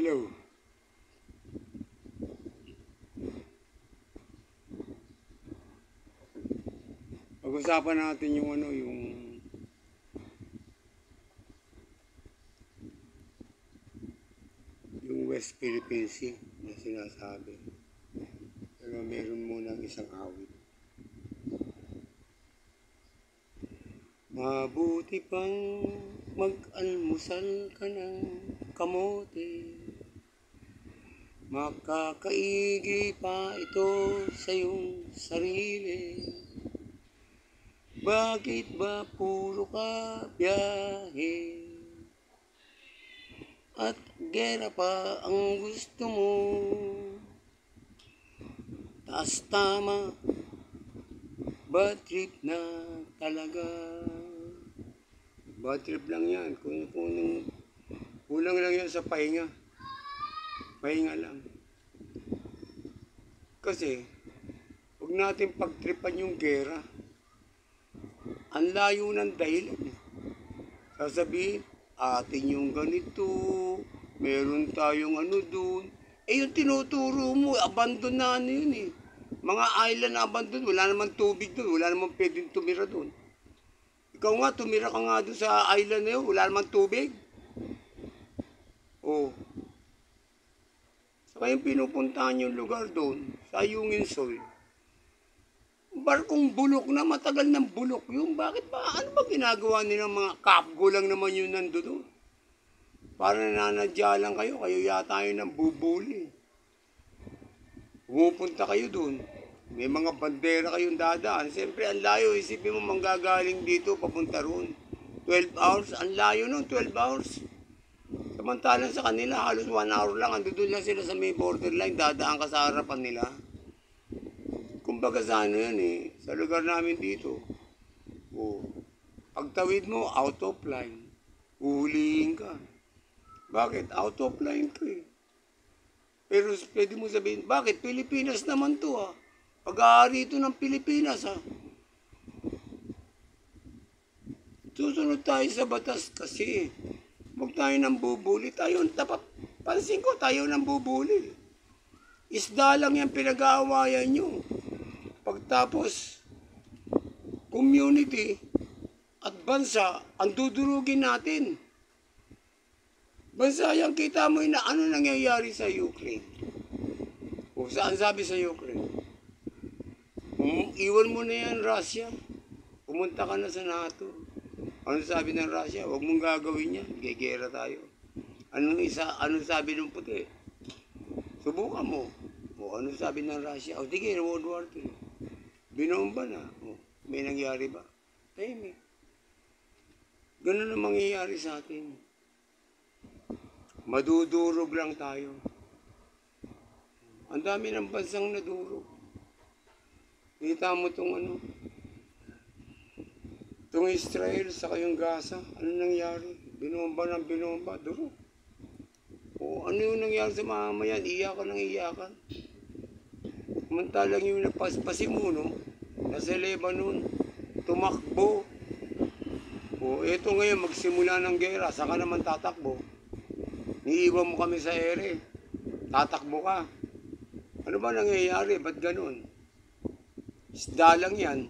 Hello. Pag-usapan natin yung yung West Philippine Sea na sinasabi. Pero meron muna isang awit. Mabuti pang mag-almusal ka ng kamote. Makakaigi pa ito sa iyong sarili. Bakit ba puro ka biyahe? At gera pa ang gusto mo. Taas tama, bad trip na talaga. Bad trip lang yan. Kulang lang yan sa pahinga. Pahinga lang. Kasi, huwag natin pagtripan yung gera. Ang layo ng dahilan. Sasabihin, atin yung ganito, meron tayong dun. Yung tinuturo mo, abandon na yun eh. Mga island na abandon, wala naman tubig dun, wala naman pwedeng tumira dun. Ikaw nga, tumira ka nga dun sa island na yun, wala naman tubig. Oh. Saka yung pinupuntahan yung lugar dun, sa Yungin Soil. Barkong bulok na, matagal ng bulok yun. Bakit ba? Ano ba ginagawa nilang mga kapgo lang naman yun nandoon? Para nananadya lang kayo yata yun ng bubuli. Pumupunta kayo dun, may mga bandera kayong dadaan. Siyempre, ang layo, isipin mo manggagaling dito, papunta roon. 12 hours, ang layo nun, 12 hours. Samantalang sa kanila, halos 1 hour lang, andun lang sila sa may borderline, dadaan ka sa harapan nila. Kumbaga sa yan eh, sa lugar namin dito. Pagtawid mo, out of line. Uhulihin ka. Bakit? Out of line ka eh. Pero pwede mo sabihin, bakit? Pilipinas naman to ha. Pag-aari ito ng Pilipinas ha. Susunod tayo sa batas kasi huwag tayo nang bubuli. Pansin ko, tayo nang bubuli. Isda lang yan pinag-aawayan nyo. Pagtapos, community at bansa, ang dudurugin natin. Bansa yan, kita mo na ano nangyayari sa Ukraine. O saan sabi sa Ukraine? Iwan mo na yan, Russia. Pumunta ka na sa NATO. Ano sabi ng Russia? Huwag mong gagawin yan. Gigera tayo. Anong sabi ng puti? Subukan mo. O ano sabi ng Russia? O sige, World War II. Binomba na. O, may nangyari ba? Tahimik. Ganun ang mangyayari sa atin. Madudurog lang tayo. Ang dami ng bansang nadurog. Kita mo itong itong Israel sa kayong Gaza. Ano nangyari? Binomba ng binomba. Durog. O ano yung nangyari sa mamamayan? Iyakan ng iyakan. Samantalang yung napaspasin mo, no? Nasa Lebanon, tumakbo. O eto ngayon, magsimula ng gera, saka naman tatakbo. Niiwan mo kami sa ere, tatakbo ka. Ano ba nangyayari? Ba't ganun? Isda lang yan.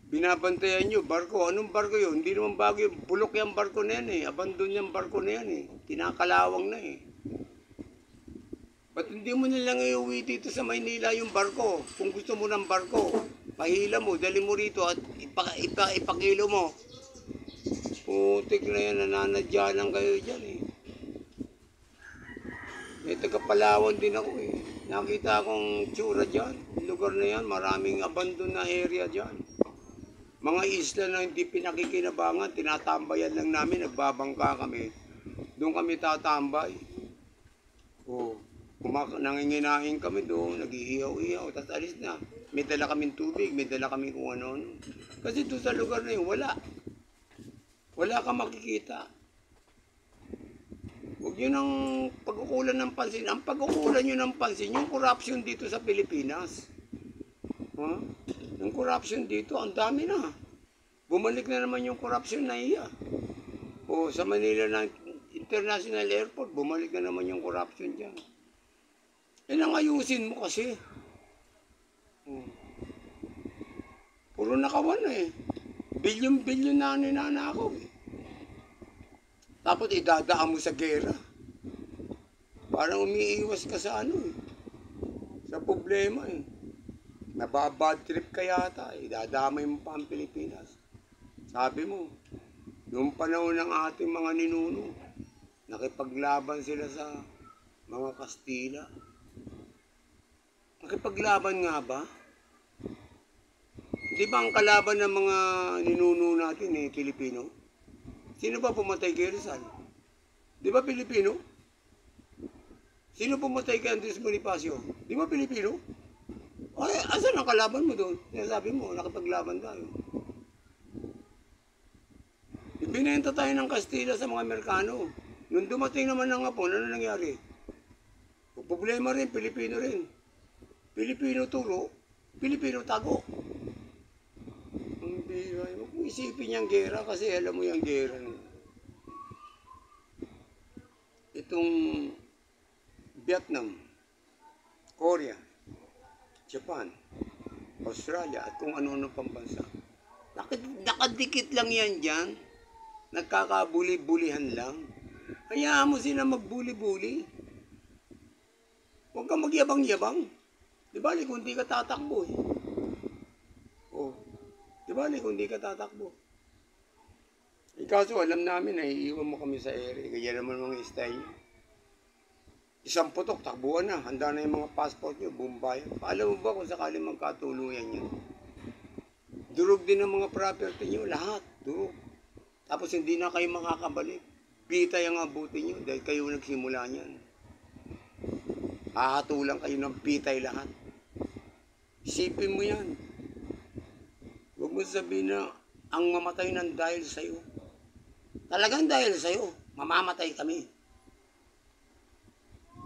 Binabantayan nyo, barko. Anong barko yun? Hindi naman bago yun. Bulok yung barko na yan eh. Abandon yung barko na yan eh. Tinakalawang na eh. Ba't hindi mo nilang iuwi dito sa Maynila yung barko? Kung gusto mo ng barko, pahila mo, dali mo rito at ipakilo mo. Putik na yan, nananadya lang kayo dyan eh. May taga-Palawan din ako eh. Nakita akong tsura dyan. Lugar na yan, maraming abandon na area dyan. Mga isla na hindi pinakikinabangan, tinatambayan lang namin, nagbabangka kami. Doon kami tatambay. Nanginginain kami doon, nag-iihaw-ihaw, tapos alis na. May dala kaming tubig, may dala kaming kung ano-ano. Kasi doon sa lugar na yun, wala. Wala kang makikita. Huwag yun ang pagkukulan ng pansin. Ang pagkukulan nyo ng pansin, yung corruption dito sa Pilipinas. Yung corruption dito, ang dami na. Bumalik na naman yung corruption na iya. Sa Manila International Airport, bumalik na naman yung corruption dyan. Ang ayusin mo kasi. Puro nakawan na eh. Bilyon-bilyon na ninanakaw eh. Tapos idadaan mo sa gera. Parang umiiwas ka sa ano eh. Sa problema eh. Nababad trip ka yata eh. Dadamay mo pa ang Pilipinas. Sabi mo, noong panahon ng ating mga ninuno, nakipaglaban sila sa mga Kastila. Nakipaglaban nga ba? Di ba ang kalaban ng mga ninuno natin eh, Pilipino? Sino ba pumatay kay Rizal? Di ba Pilipino? Sino pumatay kay Andres Bonifacio? Di ba Pilipino? Ay, asan ang kalaban mo doon? Sabi mo, nakipaglaban tayo. Ibinenta tayo ng Kastila sa mga Amerikano. Nung dumating naman ng Hapon, ano nangyari? Problema rin, Pilipino rin. Pilipino turo, Pilipino tago. Huwag mo isipin yung gera kasi alam mo yung gera. Itong Vietnam, Korea, Japan, Australia at kung ano-ano pang bansa. Nakadikit lang yan dyan. Nagkakabuli-bulihan lang. Hayaan mo sila magbuli-buli. Huwag kang magyabang-yabang. Di ba, kung di ka tatakbo eh. Oh. Di ba, kung di ka tatakbo. Kaso alam namin na iiwan mo kami sa ere. Kaya naman mga style nyo. Isang putok, takbuhan na. Handa na yung mga passport nyo, Bombay. Alam mo ba kung sakaling magkatuluyan yan? Durog din ang mga property nyo. Lahat, durog. Tapos hindi na kayo makakabalik. Bitay ang abutin nyo dahil kayo nagsimula niyan. Hahatulan kayo ng bitay lahat. Isipin mo yan. Huwag mo sabihin na ang mamatay ng dahil sa'yo. Talagang dahil sa'yo, mamamatay kami.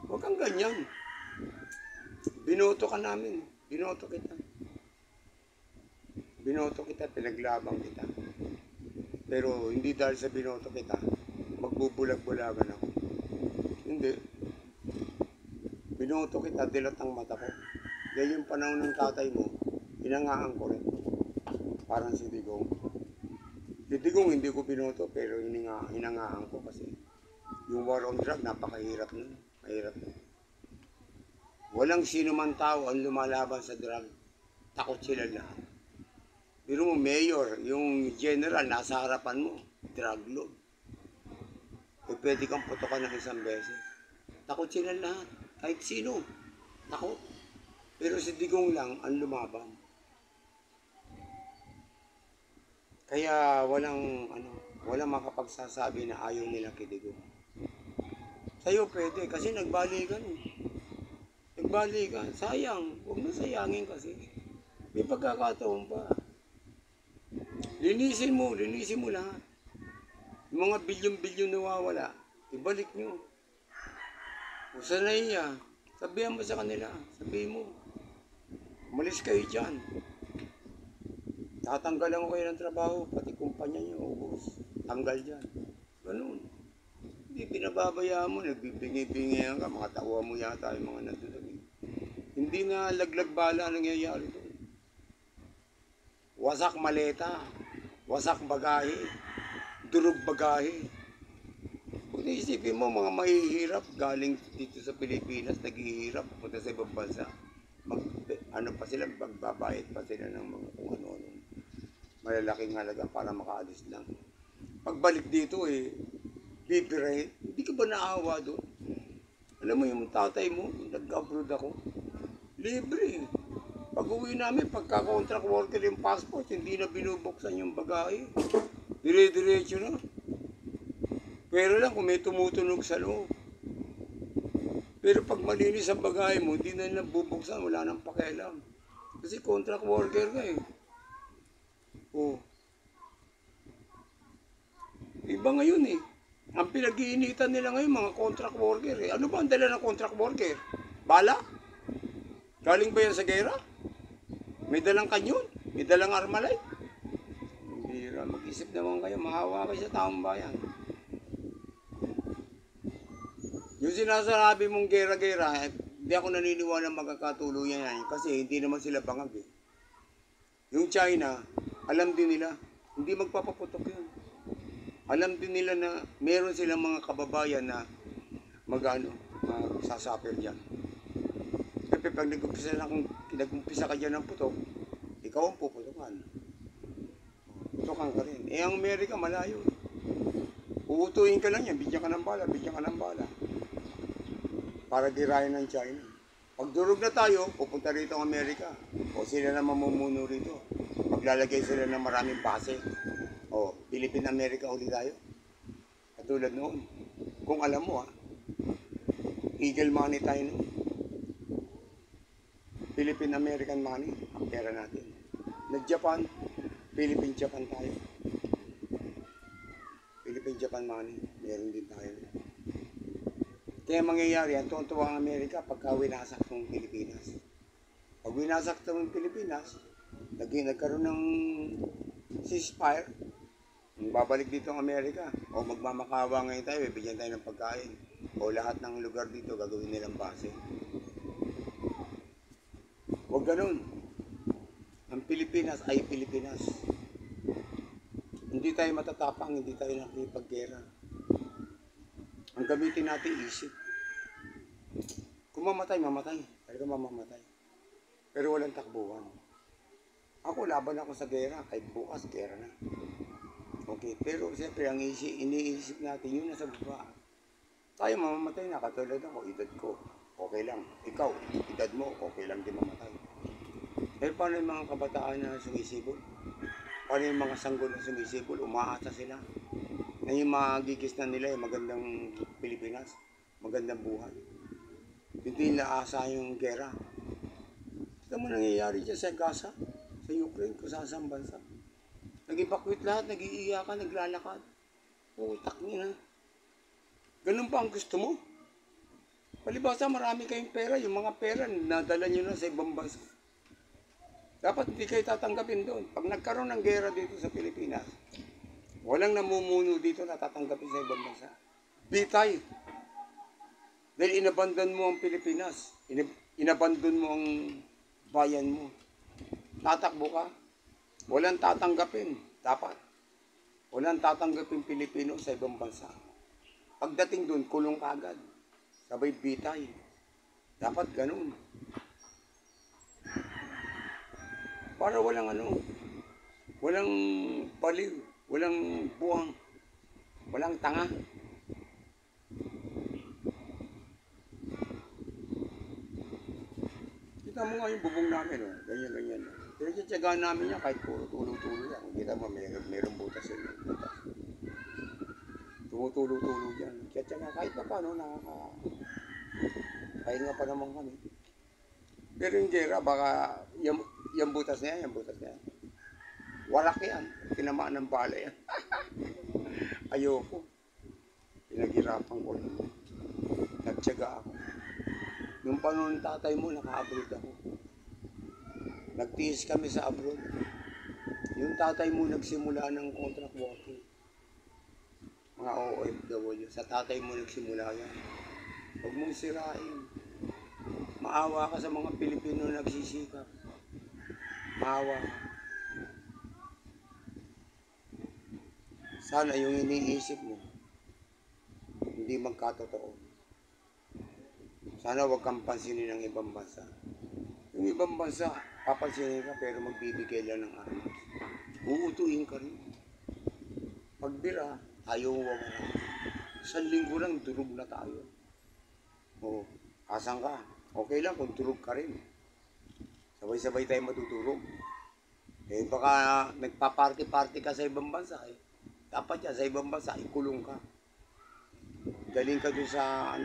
Huwag kang ganyan. Binoto ka namin. Binoto kita. Binoto kita, pinaglabang kita. Pero hindi dahil sa binoto kita, magbubulag-bulagan ako. Hindi. Binoto kita, dilat ang mata ko. Dahil yung panahon ng tatay mo, hinangaan ko rin. Parang si Digong. Si Digong hindi ko binoto, pero hinangaan ko kasi yung war on drug, napakahirap nun. Mahirap nun. Walang sino man tao ang lumalaban sa drug. Takot sila lahat. Pero mo, mayor, yung general, nasa harapan mo, drug lord. E pwede kang putokan ng isang beses. Takot sila lahat. Kahit sino. Takot. Pero si Digong lang ang lumaban. Kaya walang makapagsasabi na ayaw nila kay Digong. Sa'yo pwede, kasi nagbalikan eh. Nagbalikan. Sayang. Huwag mo sayangin kasi. May pagkakataon pa. Linisin mo lahat. Yung mga bilyon-bilyon nawawala, ibalik nyo. Kung sanay niya, sabihan mo sa kanila. Sabihin mo, umalis kayo dyan. Tatanggalan ko kayo ng trabaho, pati kumpanya nyo, ubos. Tanggal dyan. Ganun. Hindi pinababayaan mo, nagbibingi-bingi ka, mga tawa mo yata yung mga natulog. Hindi na laglag bala nangyayari doon. Wasak maleta, wasak bagahe, durog bagahe. Kung isipin mo, mga mahihirap galing dito sa Pilipinas, naghihirap, punta sa ibang bansa. Magbabayad pa sila ng mga kung ano-ano. Malalaking halaga para makaalis lang. Pagbalik dito bibirahin. Hindi ka ba naawa doon? Alam mo yung tatay mo, nag-abroad ako, libre. Pag uwi namin, pagka-contract worker yung passport, hindi na binubuksan yung bagahe. Dire-diretso na. Pero lang kung may tumutunog sa loob. Pero pag malinis ang bagahe mo, hindi na nabubuksan, wala nang pakialam. Kasi contract worker ka eh. Oh. Iba ngayon eh. Ang pinag-iinitan nila ngayon, mga contract worker eh. Ano ba ang dala ng contract worker? Bala? Galing ba yan sa gera? May dalang kanyon? May dalang armalay? Hindi, mag-isip naman kayo, mahawa kayo sa taong bayan. Yung sinasabi mong gera-gera, hindi ako naniniwala magkakatuluyan yan kasi hindi naman sila bangag eh. Yung China, alam din nila, hindi magpapaputok yun. Alam din nila na meron silang mga kababayan na sasuffer dyan. Kasi pag nag-umpisa ka dyan ng putok, ikaw ang puputokan. Putokan ka rin. Eh ang Amerika malayo. Uutuin ka lang yan, bigyan ka ng bala, para girahin ng China. Pag durog na tayo, pupunta rito ang Amerika. O sila na mamumuno rito. Maglalagay sila ng maraming base. O, Philippine-America ulit tayo. Katulad noon. Kung alam mo Eagle money tayo noon. Philippine-American money, ang pera natin. Nag-Japan, Philippine-Japan tayo. Philippine-Japan money, meron din tayo. Kaya mangyayari, ang tuwa ang Amerika pagka winasak ng Pilipinas. Pag winasak ng Pilipinas, nagkaroon ng ceasefire, babalik dito ang Amerika. O magmamakawa ngayon tayo, bibigyan tayo ng pagkain. O lahat ng lugar dito gagawin nilang base. Huwag ganun. Ang Pilipinas ay Pilipinas. Hindi tayo matatapang, hindi tayo nakikipaggera. Ang gamitin natin isip. Kung mamatay, mamatay. Talaga mamamatay. Pero walang takbuhan. Ako, laban ako sa gera. Kahit bukas, gera na. Okay, pero siyempre, ang iniisip natin, yun nasa baba. Tayo mamamatay na, katulad ako, edad ko. Okay lang. Ikaw, edad mo, okay lang din mamatay. Pero paano yung mga kabataan na sumisibol? Paano yung mga sanggol na sumisibol? Umaasa sila. Na yung magigis na nila yung magandang Pilipinas, magandang buhay. Hindi nila asa yung gera. Ito mo nangyayari dyan sa Gaza, sa Ukraine, kung saan bansa. Nag-evacuate lahat, nag-iiyakan, naglalakad. Utak niya na. Ganun pa ang gusto mo? Palibasa marami kayong pera, yung mga pera nadala nyo na sa ibang bansa. Dapat hindi kayo tatanggapin doon. Pag nagkaroon ng gera dito sa Pilipinas, walang namumuno dito na tatanggapin sa ibang bansa. Bitay. Dahil inabandon mo ang Pilipinas. Inabandon mo ang bayan mo. Tatakbo ka. Walang tatanggapin. Dapat. Walang tatanggapin Pilipino sa ibang bansa. Pagdating doon, kulong ka agad. Sabay bitay. Dapat ganun. Para walang walang baliw. Walang buwang, walang tanga. Kita mo nga yung bubong namin, ganyan-ganyan. Pero tiyatsagaan namin yan kahit puro tulo-tulo yan. Kita mo, meron butas yun. Butas. Tumutulo-tulo yan. Tiyatsaga kahit pa paano, pahinga pa naman kami. Pero yung gera, baka yung butas na yan, warak yan. Tinamaan ng bala yan. Ayoko. Pinaghirapan ko lang. Nagtyaga ako. Nung panahon tatay mo, naka-abroad ako. Nagtiis kami sa abroad. Yung tatay mo nagsimula ng contract working. Mga OFW. Sa tatay mo nagsimula yan. Huwag mong sirain. Maawa ka sa mga Pilipino na nagsisikap. Maawa ka. Sana yung iniisip mo, hindi magkatotoo. Sana huwag kang pansinin ng ibang bansa. Yung ibang bansa, papansinin ka pero magbibigay lang ng armas. Uutuin ka rin. Pagbira, ayaw mo wala. Isang linggo lang, durog na tayo. O, asan ka? Okay lang kung durog ka rin. Sabay-sabay tayo matutulog. Eh baka nagpa-party-party ka sa ibang bansa eh. Dapat yan, sa ibang bansa, ikulong ka. Galing ka doon sa,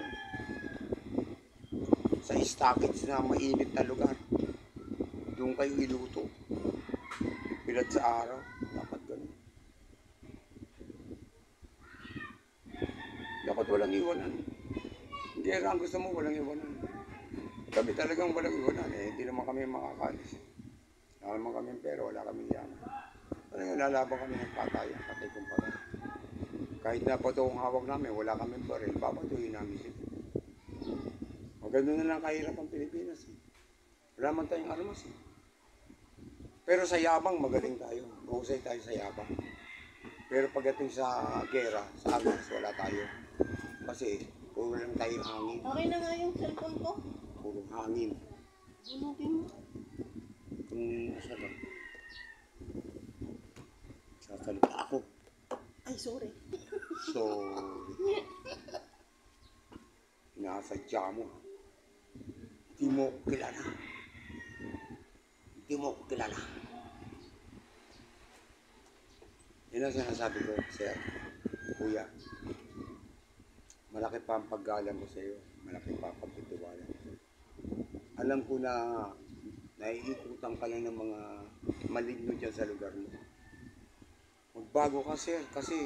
sa stockage na mainit na lugar. Doon kayo iluto. Ipilad sa araw. Dapat ganun. Dapat walang iwanan. Gera ang gusto mo, walang iwanan. Kami talagang walang iwanan eh. Hindi naman kami makakalis. Wala naman kami pera, wala kami yaman. Talagang lalaban kami ng patayan, patay kong patay. Kahit na pa ito ang hawak namin, wala kami baril, babatuhin namin sila. Maganda na lang kahirap ang Pilipinas. Eh. Wala man tayong armas. Eh. Pero sa yabang, magaling tayo. Mahusay tayo sa yabang. Pero pagdating sa gera, sa armas, wala tayo. Kasi, puro lang tayo hangin. Okay na nga yung cellphone ko. Puro hangin. Bunutin mo. Kung nasa ba? Sasalita ako. Ay, sorry. So, inasadya mo. Hindi mo ko kilala. Hindi mo ko kilala. Yan ang sinasabi ko, sir, kuya. Malaki pa ang paggalang ko sa iyo. Malaki pa ang pagtitiwala ko sa iyo. Alam ko na naiikutan ka lang ng mga maligno dyan sa lugar mo. Magbago ka, sir, kasi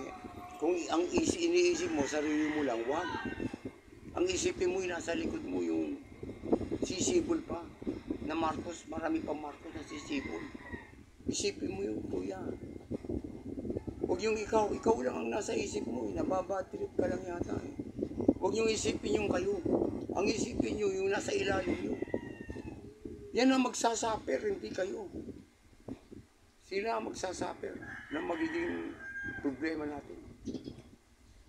kung ang iniisip mo, sarili mo lang, wag. Ang isipin mo, nasa likod mo yung sisibol pa. Na Marcos, marami pa Marcos na sisibol. Isipin mo yung kuya. Huwag yung ikaw lang ang nasa isip mo, nababatrip ka lang yata eh. Huwag yung isipin yung kayo. Ang isipin nyo yung nasa ilalim nyo. Yan ang magsasaper, hindi kayo. Sila ang magsasaper ng magiging problema natin.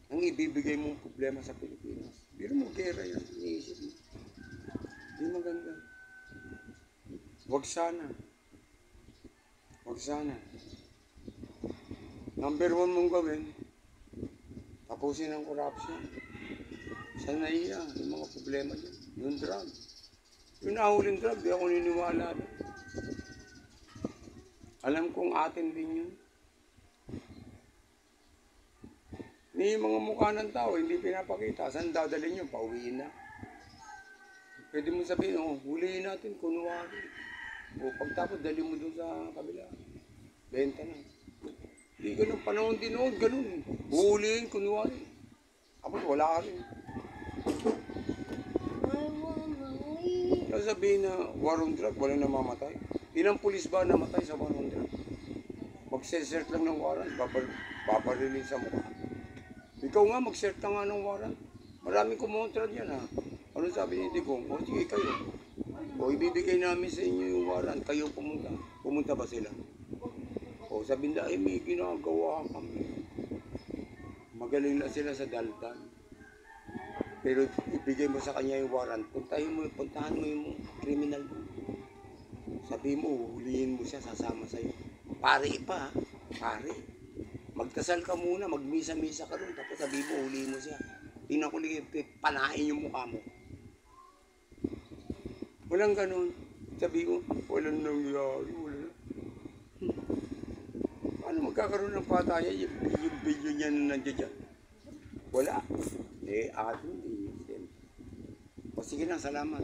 Ang ibibigay mong problema sa Pilipinas. Biro mo gera yan, iniisip mo. Hindi maganda. Huwag sana. Huwag sana. Number 1 mong gawin, tapusin ang corruption. Sana iya, yung mga problema dyan. Yung drug. Yung nahuling drug, di ako niniwala. Alam kong atin din yun. Ni mga mukha ng tao, hindi pinapakita. Saan dadalhin yun? Pauwiin na. Pwede mo sabihin, huliin natin, kunwari. O pagtapos, dali mo doon sa kabila. Benta na. Hindi ganun, panahon din noon, ganun. Huliin, kunwari. Tapos wala ka rin. Kaya sabihin na war on drug, walang namamatay. Ilang pulis ba namatay sa war on drug? Mag-cert lang ng warrant, babarilin sa mukha. Ikaw nga, mag-cert ka nga ng warrant. Maraming kumontra diyan ha. Ano sabi ni Digong? O sige kayo. O ibibigay namin sa inyo yung warrant, kayo pumunta. Pumunta ba sila? O sabihin na, may ginagawa kami. Magaling na sila sa daldan. Pero ibigay mo sa kanya yung warrant, puntahan mo yung criminal mo. Sabi mo, hulihin mo siya, sasama sa'yo. Pare pa, pare. Magkasal ka muna, magmisa-misa ka rin, tapos sabi mo, hulihin mo siya. Tingnan ko lang, panain yung mukha mo. Walang ganun. Sabi mo, walang nangyari, wala. Paano magkakaroon ng patayan yung video niya na nandiyan dyan? Wala. Atin, o sige na, salamat.